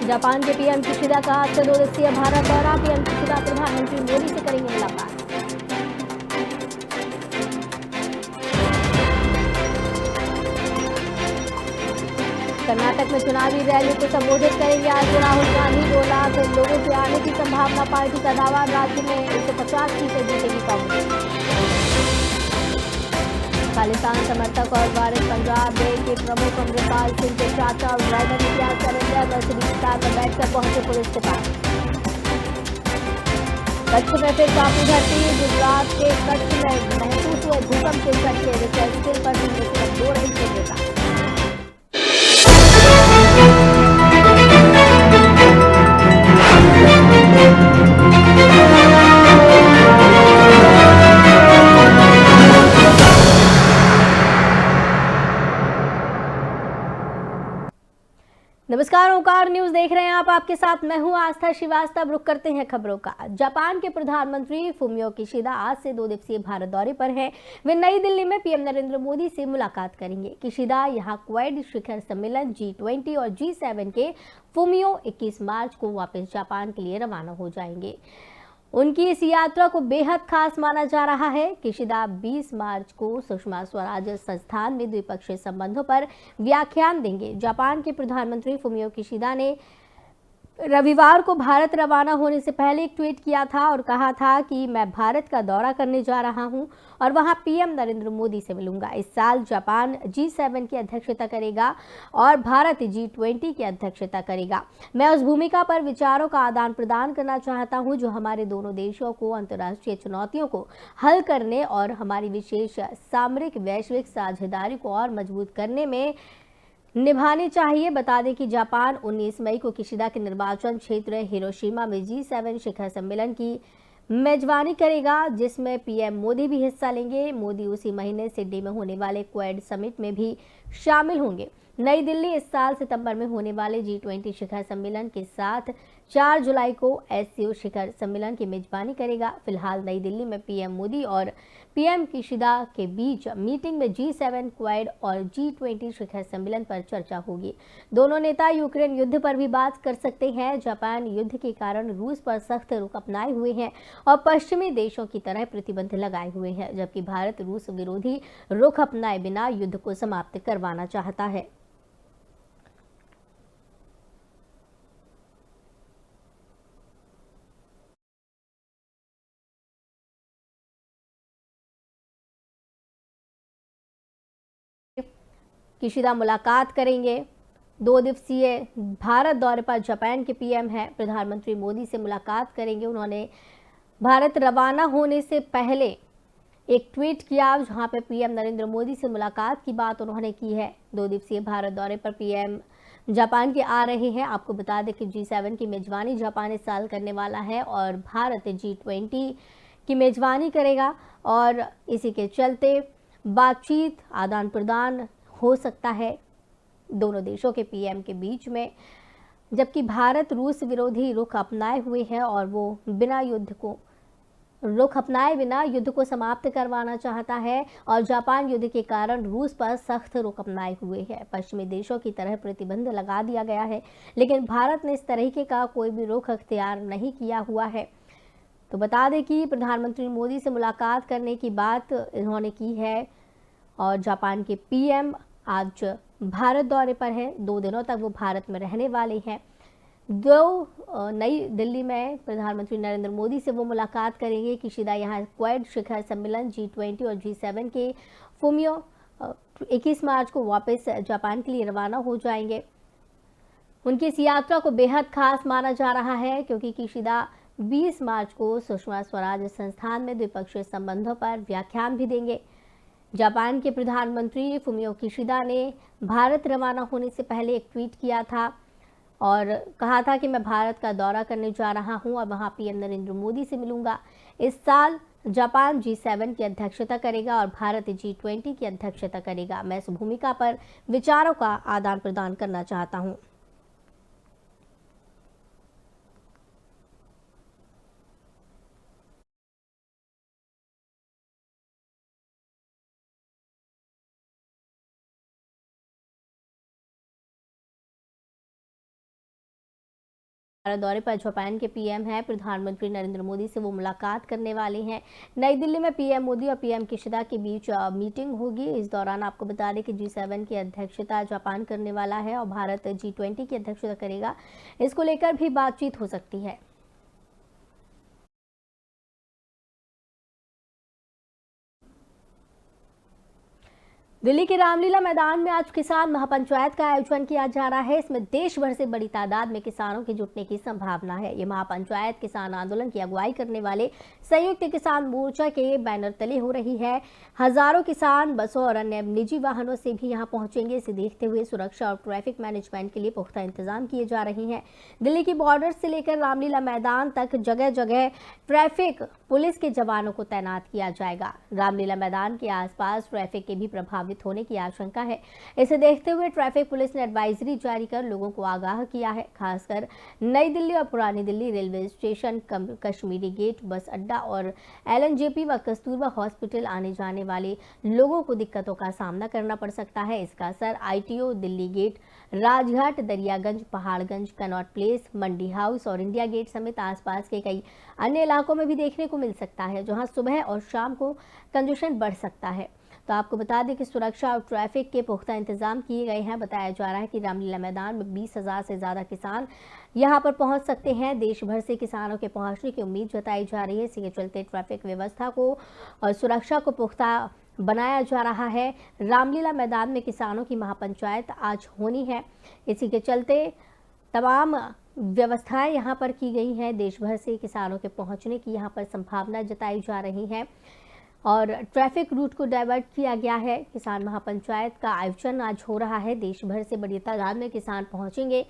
Japan के PM Kishida का आज से 2 दिवसीय भारत दौरा। पीएम किशिदा प्रधानमंत्री मोदी से करेंगे मुलाकात। कर्नाटक में चुनावी रैली को संबोधित करेंगे आज राहुल गांधी। 2 लाख लोगों के आने की संभावना, पार्टी का दावा। राज्य में 150 सीटें जीतेगी कांग्रेस। खालिस्तान समर्थक और वारिस पंजाब डे के प्रमुख अमृतपाल सिंह के चाचा ड्राइवर इम्तियाज करेंगे मर्सिडीज कार में बैठकर पहुंचे पुलिस के पास। कच्छ में फिर काफी धरती। गुजरात के कच्छ में महसूस हुए भूकंप के झटके। रिक्टर स्केल पर 3.2 रही तीव्रता। नमस्कार, ओंकार न्यूज देख रहे हैं आप। आपके साथ मैं हूं आस्था श्रीवास्तव। रुक करते हैं खबरों का। जापान के प्रधानमंत्री फुमियो किशिदा आज से 2 दिवसीय भारत दौरे पर हैं। वे नई दिल्ली में पीएम नरेंद्र मोदी से मुलाकात करेंगे। किशिदा यहां क्वाड शिखर सम्मेलन G20 और G7 के फुमियो 21 मार्च को वापस जापान के लिए रवाना हो जाएंगे। उनकी इस यात्रा को बेहद खास माना जा रहा है। किशिदा 20 मार्च को सुषमा स्वराज संस्थान में द्विपक्षीय संबंधों पर व्याख्यान देंगे। जापान के प्रधानमंत्री फुमियो किशिदा ने रविवार को भारत रवाना होने से पहले एक ट्वीट किया था और कहा था कि मैं भारत का दौरा करने जा रहा हूं और वहां पीएम नरेंद्र मोदी से मिलूंगा। इस साल जापान G7 की अध्यक्षता करेगा और भारत G20 की अध्यक्षता करेगा। मैं उस भूमिका पर विचारों का आदान प्रदान करना चाहता हूं जो हमारे दोनों देशों को अंतर्राष्ट्रीय चुनौतियों को हल करने और हमारी विशेष सामरिक वैश्विक साझेदारी को और मजबूत करने में निभानी चाहिए। बता दें कि जापान 19 मई को किशिदा के निर्वाचन क्षेत्र हिरोशिमा में G7 शिखर सम्मेलन की मेजबानी करेगा, जिसमें पीएम मोदी भी हिस्सा लेंगे। मोदी उसी महीने सिडनी में होने वाले क्वाड समिट में भी शामिल होंगे। नई दिल्ली इस साल सितंबर में होने वाले G20 शिखर सम्मेलन के साथ 4 जुलाई को SCO शिखर सम्मेलन की मेजबानी करेगा। फिलहाल नई दिल्ली में पीएम मोदी और पीएम किशिदा के बीच मीटिंग में G7 क्वाड और G20 शिखर सम्मेलन पर चर्चा होगी। दोनों नेता यूक्रेन युद्ध पर भी बात कर सकते हैं। जापान युद्ध के कारण रूस पर सख्त रुख अपनाए हुए हैं और पश्चिमी देशों की तरह प्रतिबंध लगाए हुए हैं, जबकि भारत रूस विरोधी रुख अपनाए बिना युद्ध को समाप्त करवाना चाहता है। किशिदा मुलाकात करेंगे। 2 दिवसीय भारत दौरे पर जापान के पीएम हैं। प्रधानमंत्री मोदी से मुलाकात करेंगे। उन्होंने भारत रवाना होने से पहले एक ट्वीट किया जहां पे पीएम नरेंद्र मोदी से मुलाकात की बात उन्होंने की है। 2 दिवसीय भारत दौरे पर पीएम जापान के आ रहे हैं। आपको बता दें कि G7 की मेजबानी जापान इस साल करने वाला है और भारत G20 की मेजबानी करेगा और इसी के चलते बातचीत आदान प्रदान हो सकता है दोनों देशों के पीएम के बीच में, जबकि भारत रूस विरोधी रुख अपनाए हुए है और वो रुख अपनाए बिना युद्ध को समाप्त करवाना चाहता है और जापान युद्ध के कारण रूस पर सख्त रुख अपनाए हुए है। पश्चिमी देशों की तरह प्रतिबंध लगा दिया गया है, लेकिन भारत ने इस तरीके का कोई भी रुख अख्तियार नहीं किया हुआ है। तो बता दें कि प्रधानमंत्री मोदी से मुलाकात करने की बात इन्होंने की है और जापान के पीएम आज भारत दौरे पर है। 2 दिनों तक वो भारत में रहने वाले हैं। नई दिल्ली में प्रधानमंत्री नरेंद्र मोदी से वो मुलाकात करेंगे। किशिदा यहाँ क्वाड शिखर सम्मेलन G20 और G7 के फुमियो 21 मार्च को वापस जापान के लिए रवाना हो जाएंगे। उनकी इस यात्रा को बेहद खास माना जा रहा है क्योंकि किशिदा 20 मार्च को सुषमा स्वराज संस्थान में द्विपक्षीय संबंधों पर व्याख्यान भी देंगे। जापान के प्रधानमंत्री फुमियो किशिदा ने भारत रवाना होने से पहले एक ट्वीट किया था और कहा था कि मैं भारत का दौरा करने जा रहा हूं और वहां पीएम नरेंद्र मोदी से मिलूंगा। इस साल जापान G7 की अध्यक्षता करेगा और भारत G20 की अध्यक्षता करेगा। मैं इस भूमिका पर विचारों का आदान प्रदान करना चाहता हूं। भारत दौरे पर जापान के पीएम हैं प्रधानमंत्री नरेंद्र मोदी से वो मुलाकात करने वाले हैं। नई दिल्ली में पीएम मोदी और पीएम किशिदा के बीच मीटिंग होगी। इस दौरान आपको बता दें कि G7 की अध्यक्षता जापान करने वाला है और भारत G20 की अध्यक्षता करेगा। इसको लेकर भी बातचीत हो सकती है। दिल्ली के रामलीला मैदान में आज किसान महापंचायत का आयोजन किया जा रहा है। इसमें देश भर से बड़ी तादाद में किसानों के जुटने की संभावना है। ये महापंचायत किसान आंदोलन की अगुवाई करने वाले संयुक्त किसान मोर्चा के बैनर तले हो रही है। हजारों किसान बसों और अन्य निजी वाहनों से भी यहां पहुंचेंगे। इसे देखते हुए सुरक्षा और ट्रैफिक मैनेजमेंट के लिए पुख्ता इंतजाम किए जा रहे हैं। दिल्ली की बॉर्डर से लेकर रामलीला मैदान तक जगह जगह ट्रैफिक पुलिस के जवानों को तैनात किया जाएगा। रामलीला मैदान के आसपास ट्रैफिक के भी प्रभावित होने की आशंका है। इसे देखते हुए ट्रैफिक पुलिस ने एडवाइजरी जारी कर लोगों को आगाह किया है। खासकर नई दिल्ली और पुरानी Delhi railway station, Kashmiri gate, bus अड्डा और LNJP व कस्तूरबा हॉस्पिटल आने जाने वाले लोगों को दिक्कतों का सामना करना पड़ सकता है। इसका असर ITO, Delhi Gate, Rajghat, Daryaganj, Paharganj, Connaught Place, Mandi House और इंडिया गेट समेत आसपास के कई अन्य इलाकों में भी देखने को मिल सकता है, जहां सुबह और शाम को कंजेशन बढ़ सकता है। तो आपको बता दें कि सुरक्षा और ट्रैफिक के पुख्ता इंतजाम किए गए हैं। बताया जा रहा है कि रामलीला मैदान में 20,000 से ज़्यादा किसान यहां पर पहुंच सकते हैं। देश भर से किसानों के पहुंचने की उम्मीद जताई जा रही है। इसके चलते ट्रैफिक व्यवस्था को और सुरक्षा को पुख्ता बनाया जा रहा है। रामलीला मैदान में किसानों की महापंचायत आज होनी है। इसी के चलते तमाम व्यवस्थाएं यहां पर की गई हैं। देश भर से किसानों के पहुंचने की यहां पर संभावना जताई जा रही है और ट्रैफिक रूट को डाइवर्ट किया गया है। किसान महापंचायत का आयोजन आज हो रहा है। देश भर से बड़ी तादाद में किसान पहुंचेंगे।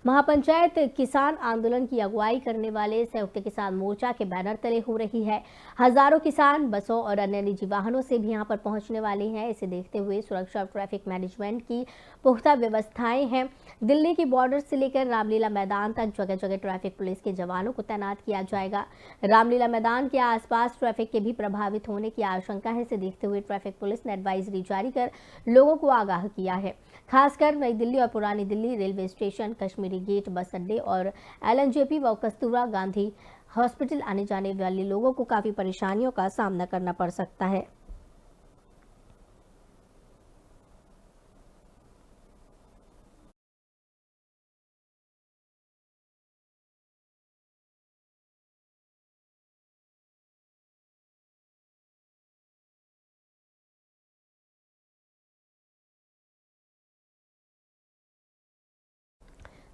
महापंचायत किसान आंदोलन की अगुवाई करने वाले संयुक्त किसान मोर्चा के बैनर तले हो रही है। हजारों किसान बसों और अन्य निजी वाहनों से भी यहां पर पहुंचने वाले हैं। इसे देखते हुए सुरक्षा और ट्रैफिक मैनेजमेंट की पुख्ता व्यवस्थाएं हैं। दिल्ली की बॉर्डर से लेकर रामलीला मैदान तक जगह जगह ट्रैफिक पुलिस के जवानों को तैनात किया जाएगा। रामलीला मैदान के आसपास ट्रैफिक के भी प्रभावित होने की आशंका है। इसे देखते हुए ट्रैफिक पुलिस ने एडवाइजरी जारी कर लोगों को आगाह किया है। खासकर नई दिल्ली और पुरानी Delhi railway station, Kashmiri gate, bus अड्डे और LNJP व कस्तूरबा गांधी हॉस्पिटल आने जाने वाले लोगों को काफी परेशानियों का सामना करना पड़ सकता है।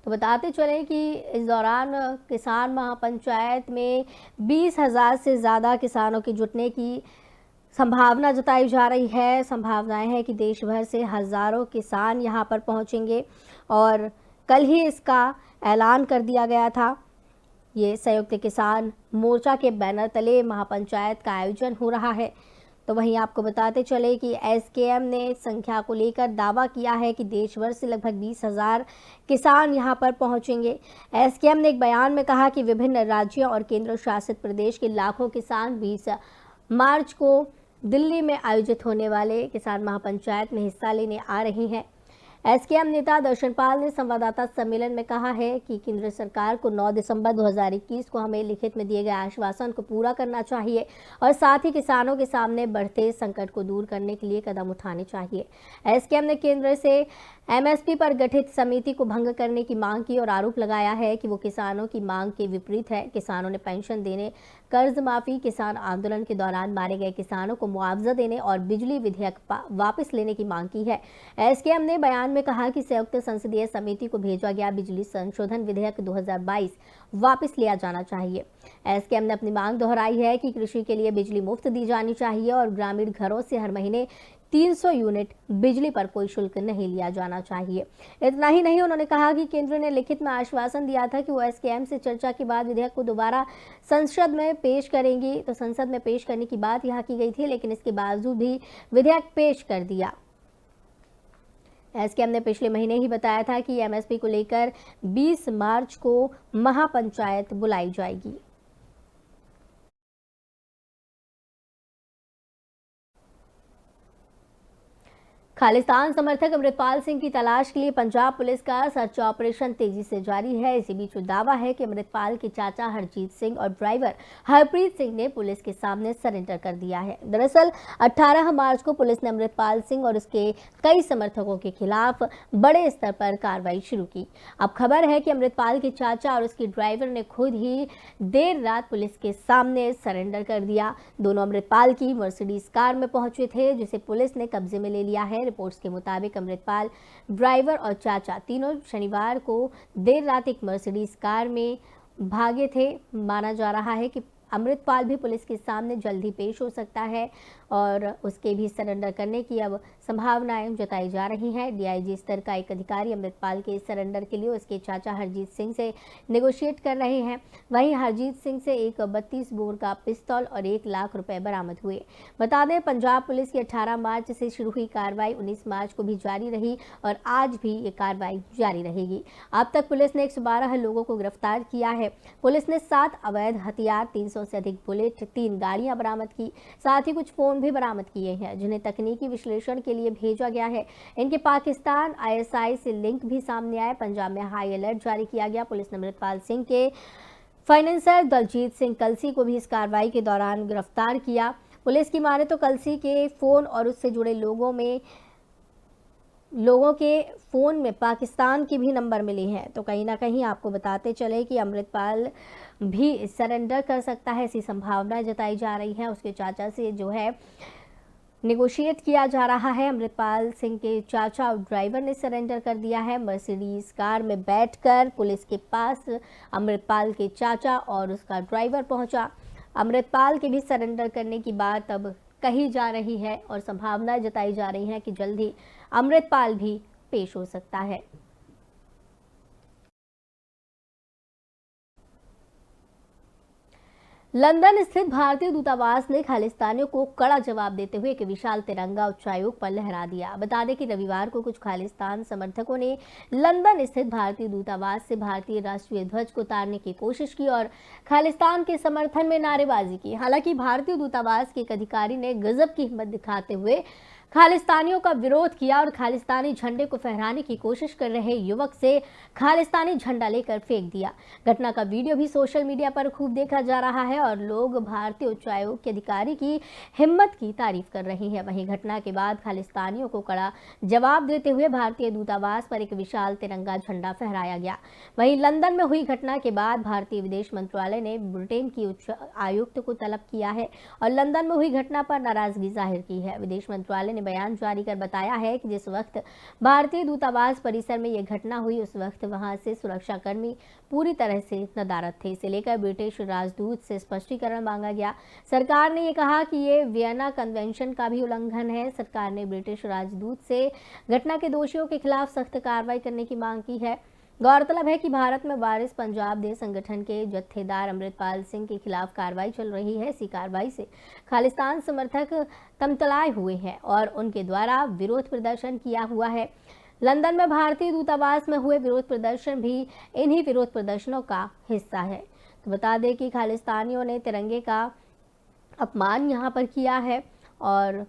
तो बताते चलें कि इस दौरान किसान महापंचायत में 20,000 से ज़्यादा किसानों के जुटने की संभावना जताई जा रही है। संभावनाएं हैं कि देश भर से हज़ारों किसान यहां पर पहुंचेंगे और कल ही इसका ऐलान कर दिया गया था। ये संयुक्त किसान मोर्चा के बैनर तले महापंचायत का आयोजन हो रहा है। तो वहीं आपको बताते चले कि SKM ने संख्या को लेकर दावा किया है कि देश भर से लगभग 20,000 किसान यहां पर पहुंचेंगे। SKM ने एक बयान में कहा कि विभिन्न राज्यों और केंद्र शासित प्रदेश के लाखों किसान 20 मार्च को दिल्ली में आयोजित होने वाले किसान महापंचायत में हिस्सा लेने आ रहे हैं। SKM नेता दर्शनपाल ने संवाददाता सम्मेलन में कहा है कि केंद्र सरकार को 9 दिसंबर 2021 को हमें लिखित में दिए गए आश्वासन को पूरा करना चाहिए और साथ ही किसानों के सामने बढ़ते संकट को दूर करने के लिए कदम उठाने चाहिए। SKM ने केंद्र से MSP पर गठित समिति को भंग करने की मांग की और आरोप लगाया है कि वो किसानों की मांग के विपरीत है। किसानों ने पेंशन देने, कर्ज माफी, किसान आंदोलन के दौरान मारे गए किसानों को मुआवजा देने और बिजली विधेयक वापस लेने की मांग की है। SKM ने बयान में कहा कि संयुक्त संसदीय समिति को भेजा गया बिजली संशोधन विधेयक 2022 वापस लिया जाना चाहिए। SKM ने अपनी मांग दोहराई है कि कृषि के लिए बिजली मुफ्त दी जानी चाहिए और ग्रामीण घरों से हर महीने 300 यूनिट बिजली पर कोई शुल्क नहीं लिया जाना चाहिए। इतना ही नहीं, उन्होंने कहा कि केंद्र ने लिखित में आश्वासन दिया था कि वो SKM से चर्चा के बाद विधेयक को दोबारा संसद में पेश करेंगी। तो संसद में पेश करने की बात यहाँ की गई थी, लेकिन इसके बावजूद भी विधेयक पेश कर दिया। SKM ने पिछले महीने ही बताया था कि MSP को लेकर 20 मार्च को महापंचायत बुलाई जाएगी। खालिस्तान समर्थक अमृतपाल सिंह की तलाश के लिए पंजाब पुलिस का सर्च ऑपरेशन तेजी से जारी है। इसी बीच दावा है कि अमृतपाल के चाचा हरजीत सिंह और ड्राइवर हरप्रीत सिंह ने पुलिस के सामने सरेंडर कर दिया है। दरअसल 18 मार्च को पुलिस ने अमृतपाल सिंह और उसके कई समर्थकों के खिलाफ बड़े स्तर पर कार्रवाई शुरू की। अब खबर है कि अमृतपाल के चाचा और उसके ड्राइवर ने खुद ही देर रात पुलिस के सामने सरेंडर कर दिया। दोनों अमृतपाल की मर्सिडीज कार में पहुंचे थे, जिसे पुलिस ने कब्जे में ले लिया है। रिपोर्ट्स के मुताबिक अमृतपाल, ड्राइवर और चाचा तीनों शनिवार को देर रात एक मर्सिडीज कार में भागे थे। माना जा रहा है कि अमृतपाल भी पुलिस के सामने जल्द ही पेश हो सकता है और उसके भी सरेंडर करने की अब संभावनाएं जताई जा रही हैं। डीआईजी स्तर का एक अधिकारी अमृतपाल के सरेंडर के लिए उसके चाचा हरजीत सिंह से नेगोशिएट कर रहे हैं। वहीं हरजीत सिंह से एक 32 बोर का पिस्तौल और 1 लाख रुपए बरामद हुए। बता दें, पंजाब पुलिस की 18 मार्च से शुरू हुई कार्रवाई 19 मार्च को भी जारी रही और आज भी ये कार्रवाई जारी रहेगी। अब तक पुलिस ने 112 लोगों को गिरफ्तार किया है। पुलिस ने 7 अवैध हथियार, 300 से अधिक बुलेट, 3 गाड़ियां बरामद की, साथ ही कुछ फोन भी बरामद किए हैं, जिन्हें तकनीकी विश्लेषण के लिए भेजा गया है। इनके पाकिस्तान आईएसआई से लिंक भी सामने आए। पंजाब में हाई अलर्ट जारी किया गया। पुलिस ने अमृतपाल सिंह के फाइनेंसर दलजीत सिंह कलसी को भी इस कार्रवाई के दौरान गिरफ्तार किया। पुलिस की माने तो कलसी के फोन और उससे जुड़े लोगों के फ़ोन में पाकिस्तान के भी नंबर मिले हैं। तो कहीं ना कहीं आपको बताते चले कि अमृतपाल भी सरेंडर कर सकता है, ऐसी संभावनाएं जताई जा रही हैं। उसके चाचा से जो है नेगोशिएट किया जा रहा है। अमृतपाल सिंह के चाचा और ड्राइवर ने सरेंडर कर दिया है। मर्सिडीज कार में बैठकर पुलिस के पास अमृतपाल के चाचा और उसका ड्राइवर पहुंचा। अमृतपाल के भी सरेंडर करने की बात अब कही जा रही है और संभावनाएं जताई जा रही हैं कि जल्द ही अमृतपाल भी पेश हो सकता है। लंदन स्थित भारतीय दूतावास ने खालिस्तानियों को कड़ा जवाब देते हुए एक विशाल तिरंगा उच्चायोग पर लहरा दिया। बता दें कि रविवार को कुछ खालिस्तान समर्थकों ने लंदन स्थित भारतीय दूतावास से भारतीय राष्ट्रीय ध्वज को उतारने की कोशिश की और खालिस्तान के समर्थन में नारेबाजी की। हालांकि भारतीय दूतावास के एक अधिकारी ने गजब की हिम्मत दिखाते हुए खालिस्तानियों का विरोध किया और खालिस्तानी झंडे को फहराने की कोशिश कर रहे युवक से खालिस्तानी झंडा लेकर फेंक दिया। घटना का वीडियो भी सोशल मीडिया पर खूब देखा जा रहा है और लोग भारतीय उच्चायोग के अधिकारी की हिम्मत की तारीफ कर रहे हैं। वहीं घटना के बाद खालिस्तानियों को कड़ा जवाब देते हुए भारतीय दूतावास पर एक विशाल तिरंगा झंडा फहराया गया। वहीं लंदन में हुई घटना के बाद भारतीय विदेश मंत्रालय ने ब्रिटेन की उच्च आयुक्त को तलब किया है और लंदन में हुई घटना पर नाराजगी जाहिर की है। विदेश मंत्रालय ने बयान जारी कर बताया है कि जिस वक्त भारतीय दूतावास परिसर में यह घटना हुई, उस वक्त वहां से सुरक्षाकर्मी पूरी तरह से नदारद थे। इसे लेकर ब्रिटिश राजदूत से स्पष्टीकरण मांगा गया। सरकार ने यह कहा कि ये वियना कन्वेंशन का भी उल्लंघन है। सरकार ने ब्रिटिश राजदूत से घटना के दोषियों के खिलाफ सख्त कार्रवाई करने की मांग की है। गौरतलब है कि भारत में वारिस पंजाब दे संगठन के जत्थेदार अमृतपाल सिंह के खिलाफ कार्रवाई चल रही है। इसी कार्रवाई से खालिस्तान समर्थक तमतलाए हुए हैं और उनके द्वारा विरोध प्रदर्शन किया हुआ है। लंदन में भारतीय दूतावास में हुए विरोध प्रदर्शन भी इन्हीं विरोध प्रदर्शनों का हिस्सा है। तो बता दें कि खालिस्तानियों ने तिरंगे का अपमान यहाँ पर किया है और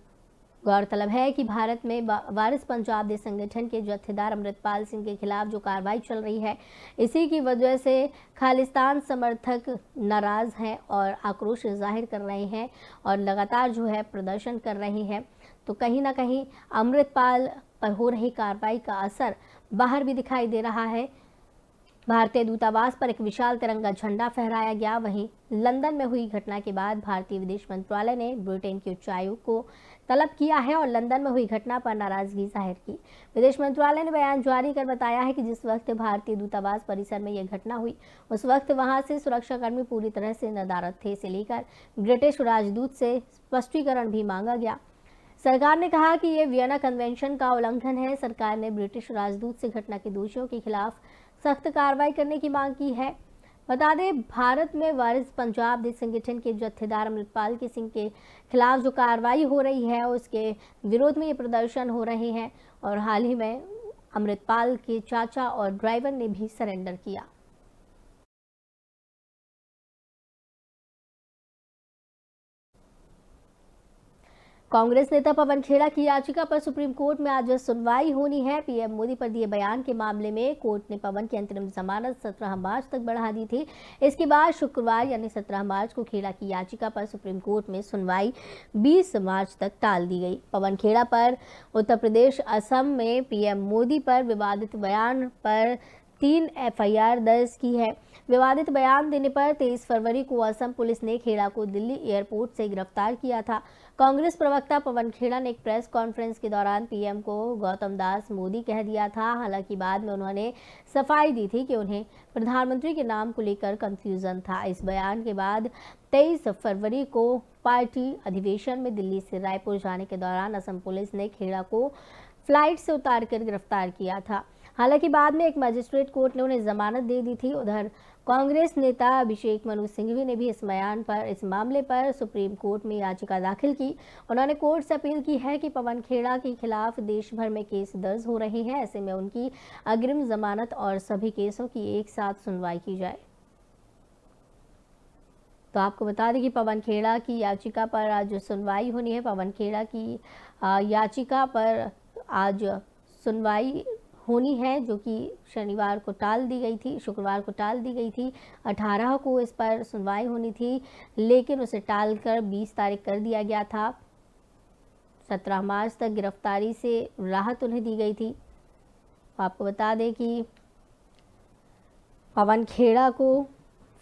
गौरतलब है कि भारत में वारिस पंजाब दे संगठन के जत्थेदार अमृतपाल सिंह के खिलाफ जो कार्रवाई चल रही है, इसी की वजह से खालिस्तान समर्थक नाराज हैं और आक्रोश जाहिर कर रहे हैं और लगातार जो है प्रदर्शन कर रहे हैं। तो कहीं ना कहीं अमृतपाल पर हो रही कार्रवाई का असर बाहर भी दिखाई दे रहा है। भारतीय दूतावास पर एक विशाल तिरंगा झंडा फहराया गया। वहीं लंदन में हुई घटना के बाद भारतीय विदेश मंत्रालय ने ब्रिटेन के उच्चायोग को तलब किया है और लंदन में हुई घटना पर नाराजगी जाहिर की। विदेश मंत्रालय ने बयान जारी कर बताया है कि जिस वक्त भारतीय दूतावास परिसर में यह घटना हुई, उस वक्त वहां से सुरक्षाकर्मी पूरी तरह से नदारद थे। इसे लेकर ब्रिटिश राजदूत से स्पष्टीकरण भी मांगा गया। सरकार ने कहा कि यह वियना कन्वेंशन का उल्लंघन है। सरकार ने ब्रिटिश राजदूत से घटना के दोषियों के खिलाफ सख्त कार्रवाई करने की मांग की है। बता दें, भारत में वारिस पंजाब दे संगठन के जत्थेदार अमृतपाल सिंह के खिलाफ जो कार्रवाई हो रही है, उसके विरोध में ये प्रदर्शन हो रहे हैं और हाल ही में अमृतपाल के चाचा और ड्राइवर ने भी सरेंडर किया। कांग्रेस नेता पवन खेड़ा की याचिका पर सुप्रीम कोर्ट में आज सुनवाई होनी है। पीएम मोदी पर दिए बयान के मामले में कोर्ट ने पवन की अंतरिम जमानत 17 मार्च तक बढ़ा दी थी। इसके बाद शुक्रवार यानी 17 मार्च को खेड़ा की याचिका पर सुप्रीम कोर्ट में सुनवाई 20 मार्च तक टाल दी गई। पवन खेड़ा पर उत्तर प्रदेश असम में पीएम मोदी पर विवादित बयान पर 3 एफआईआर दर्ज की है। विवादित बयान देने पर 23 फरवरी को असम पुलिस ने खेड़ा को दिल्ली एयरपोर्ट से गिरफ्तार किया था। कांग्रेस प्रवक्ता पवन खेड़ा ने एक प्रेस कॉन्फ्रेंस के दौरान पीएम को गौतम दास मोदी कह दिया था। हालांकि बाद में उन्होंने सफाई दी थी कि उन्हें प्रधानमंत्री के नाम को लेकर कंफ्यूजन था। इस बयान के बाद 23 फरवरी को पार्टी अधिवेशन में दिल्ली से रायपुर जाने के दौरान असम पुलिस ने खेड़ा को फ्लाइट से उतारकर गिरफ्तार किया था। हालांकि बाद में एक मजिस्ट्रेट कोर्ट ने उन्हें जमानत दे दी थी। उधर कांग्रेस नेता अभिषेक मनु सिंघवी ने भी इस मामले पर सुप्रीम कोर्ट में याचिका दाखिल की। उन्होंने कोर्ट से अपील की है कि पवन खेड़ा के खिलाफ देश भर में केस दर्ज हो रहे हैं, ऐसे में उनकी अग्रिम जमानत और सभी केसों की एक साथ सुनवाई की जाए। तो आपको बता दें कि पवन खेड़ा की याचिका पर आज सुनवाई होनी है। पवन खेड़ा की याचिका पर आज सुनवाई होनी है, जो कि शनिवार को टाल दी गई थी, शुक्रवार को टाल दी गई थी। 18 को इस पर सुनवाई होनी थी, लेकिन उसे टालकर 20 तारीख कर दिया गया था। 17 मार्च तक गिरफ्तारी से राहत उन्हें दी गई थी। आपको बता दें कि पवन खेड़ा को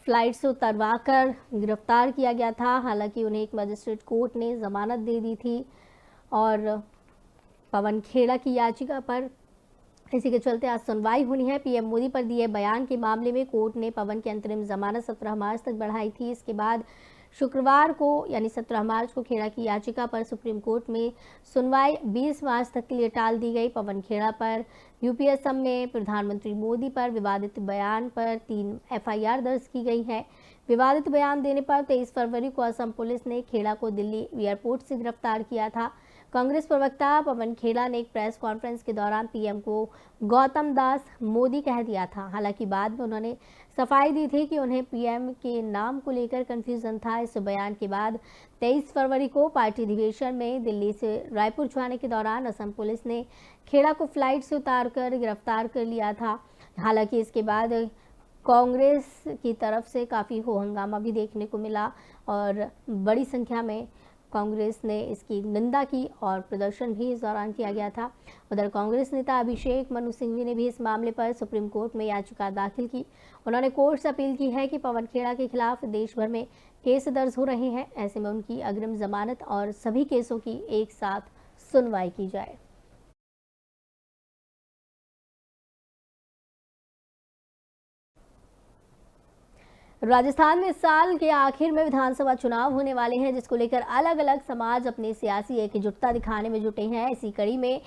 फ्लाइट से उतरवाकर गिरफ्तार किया गया था। हालांकि उन्हें एक मजिस्ट्रेट कोर्ट ने जमानत दे दी थी और पवन खेड़ा की याचिका पर इसी के चलते आज सुनवाई होनी है। पीएम मोदी पर दिए बयान के मामले में कोर्ट ने पवन की अंतरिम जमानत 17 मार्च तक बढ़ाई थी। इसके बाद शुक्रवार को यानी 17 मार्च को खेड़ा की याचिका पर सुप्रीम कोर्ट में सुनवाई 20 मार्च तक के लिए टाल दी गई। पवन खेड़ा पर यूपी असम में प्रधानमंत्री मोदी पर विवादित बयान पर 3 एफआईआर दर्ज की गई है। विवादित बयान देने पर 23 फरवरी को असम पुलिस ने खेड़ा को दिल्ली एयरपोर्ट से गिरफ्तार किया था। कांग्रेस प्रवक्ता पवन खेड़ा ने एक प्रेस कॉन्फ्रेंस के दौरान पीएम को गौतम दास मोदी कह दिया था। हालांकि बाद में उन्होंने सफाई दी थी कि उन्हें पीएम के नाम को लेकर कंफ्यूजन था। इस बयान के बाद 23 फरवरी को पार्टी अधिवेशन में दिल्ली से रायपुर जाने के दौरान असम पुलिस ने खेड़ा को फ्लाइट से उतारकर गिरफ्तार कर लिया था। हालांकि इसके बाद कांग्रेस की तरफ से काफ़ी हो हंगामा भी देखने को मिला और बड़ी संख्या में कांग्रेस ने इसकी निंदा की और प्रदर्शन भी इस दौरान किया गया था। उधर कांग्रेस नेता अभिषेक मनु सिंघवी ने भी इस मामले पर सुप्रीम कोर्ट में याचिका दाखिल की। उन्होंने कोर्ट से अपील की है कि पवन खेड़ा के खिलाफ देश भर में केस दर्ज हो रहे हैं, ऐसे में उनकी अग्रिम जमानत और सभी केसों की एक साथ सुनवाई की जाए। राजस्थान में इस साल के आखिर में विधानसभा चुनाव होने वाले हैं, जिसको लेकर अलग अलग समाज अपनी सियासी एकजुटता दिखाने में जुटे हैं। इसी कड़ी में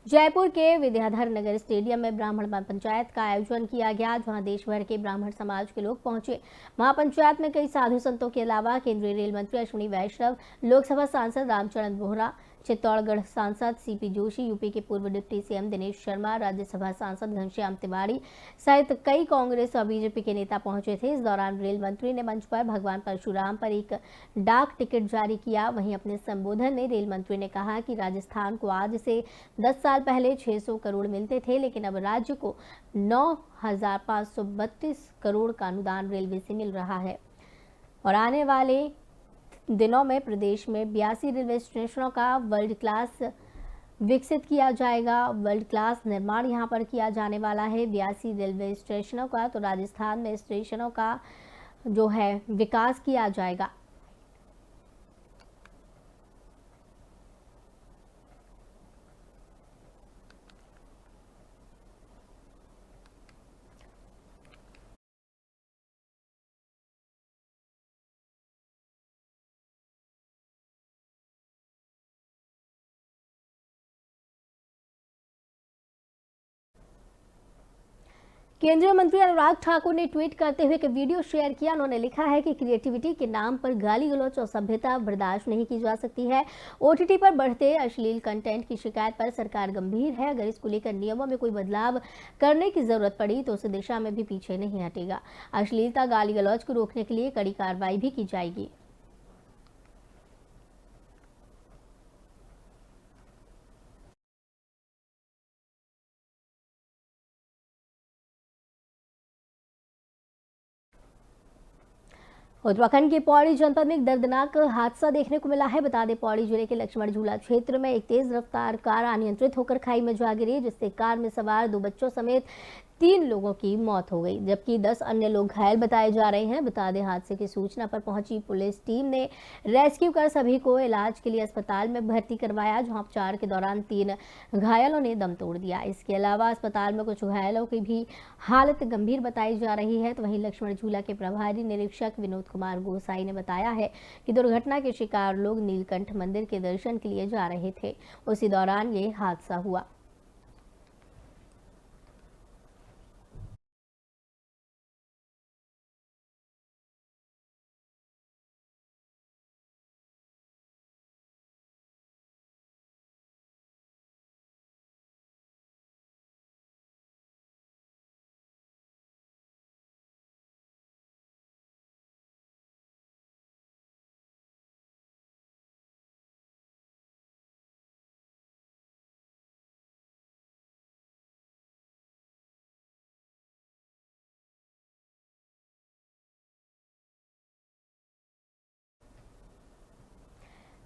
जयपुर के विद्याधर नगर स्टेडियम में ब्राह्मण पंचायत का आयोजन किया गया, जहां देश भर के ब्राह्मण समाज के लोग पहुंचे। महापंचायत में कई साधु संतों के अलावा केंद्रीय रेल मंत्री अश्विनी वैष्णव, लोकसभा सांसद रामचरण बोहरा, चित्तौड़गढ़ सांसद सीपी जोशी, यूपी के पूर्व डिप्टी सीएम दिनेश शर्मा, राज्यसभा सांसद घनश्याम तिवारी सहित कई कांग्रेस और बीजेपी के नेता पहुंचे थे। इस दौरान रेल मंत्री ने मंच पर भगवान परशुराम पर एक डाक टिकट जारी किया। वहीं अपने संबोधन में रेल मंत्री ने कहा कि राजस्थान को आज से 10 साल पहले 600 करोड़ मिलते थे, लेकिन अब राज्य को 9,532 करोड़ का अनुदान रेलवे से मिल रहा है और आने वाले दिनों में प्रदेश में 82 रेलवे स्टेशनों का वर्ल्ड क्लास विकसित किया जाएगा। वर्ल्ड क्लास निर्माण यहां पर किया जाने वाला है 82 रेलवे स्टेशनों का। तो राजस्थान में स्टेशनों का जो है विकास किया जाएगा। केंद्रीय मंत्री अनुराग ठाकुर ने ट्वीट करते हुए एक वीडियो शेयर किया। उन्होंने लिखा है कि क्रिएटिविटी के नाम पर गाली गलौज और सभ्यता बर्दाश्त नहीं की जा सकती है। ओटीटी पर बढ़ते अश्लील कंटेंट की शिकायत पर सरकार गंभीर है। अगर इसको लेकर नियमों में कोई बदलाव करने की जरूरत पड़ी तो उस दिशा में भी पीछे नहीं हटेगा। अश्लीलता गाली गलौज को रोकने के लिए कड़ी कार्रवाई भी की जाएगी। उत्तराखंड के पौड़ी जनपद में एक दर्दनाक हादसा देखने को मिला है। बता दें, पौड़ी जिले के लक्ष्मण झूला क्षेत्र में एक तेज रफ्तार कार अनियंत्रित होकर खाई में जा गिरी, जिससे कार में सवार 2 बच्चों समेत 3 लोगों की मौत हो गई, जबकि 10 अन्य लोग घायल बताए जा रहे हैं। बता दें, हादसे की सूचना पर पहुंची पुलिस टीम ने रेस्क्यू कर सभी को इलाज के लिए अस्पताल में भर्ती करवाया, जहां उपचार के दौरान 3 घायलों ने दम तोड़ दिया। इसके अलावा अस्पताल में कुछ घायलों की भी हालत गंभीर बताई जा रही है। तो वहीं लक्ष्मण झूला के प्रभारी निरीक्षक विनोद कुमार गोसाई ने बताया है कि दुर्घटना के शिकार लोग नीलकंठ मंदिर के दर्शन के लिए जा रहे थे, उसी दौरान ये हादसा हुआ।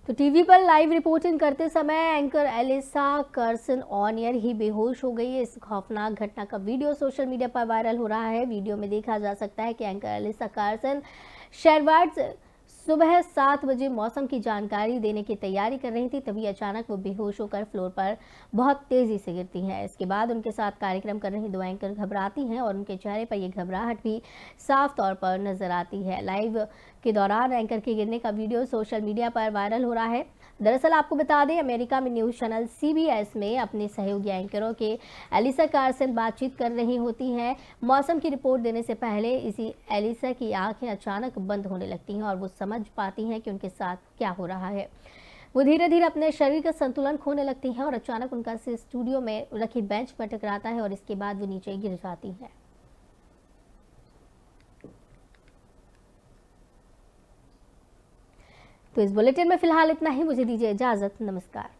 तो टीवी पर लाइव रिपोर्टिंग करते समय anchor Alisa Carson on air ही बेहोश हो गई। इस खौफनाक घटना का वीडियो सोशल मीडिया पर वायरल हो रहा है। वीडियो में देखा जा सकता है कि एंकर एलिसा कर्सन शेरवार्ड्स सुबह 7 बजे मौसम की जानकारी देने की तैयारी कर रही थी, तभी अचानक वो बेहोश होकर फ्लोर पर बहुत तेजी से गिरती हैं। इसके बाद उनके साथ कार्यक्रम कर रही 2 एंकर घबराती हैं और उनके चेहरे पर यह घबराहट भी साफ तौर पर नजर आती है। लाइव के दौरान एंकर के गिरने का वीडियो सोशल मीडिया पर वायरल हो रहा है। दरअसल आपको बता दें, अमेरिका में न्यूज चैनल CBS में अपने सहयोगी एंकरों के एलिसा कार्सन बातचीत कर रही होती हैं। मौसम की रिपोर्ट देने से पहले इसी एलिसा की आंखें अचानक बंद होने लगती हैं और वो समझ पाती हैं कि उनके साथ क्या हो रहा है। वो धीरे धीरे अपने शरीर का संतुलन खोने लगती हैं और अचानक उनका सिर स्टूडियो में रखी बेंच पर टकराता है और इसके बाद वो नीचे गिर जाती हैं। तो इस बुलेटिन में फिलहाल इतना ही। मुझे दीजिए इजाजत। नमस्कार।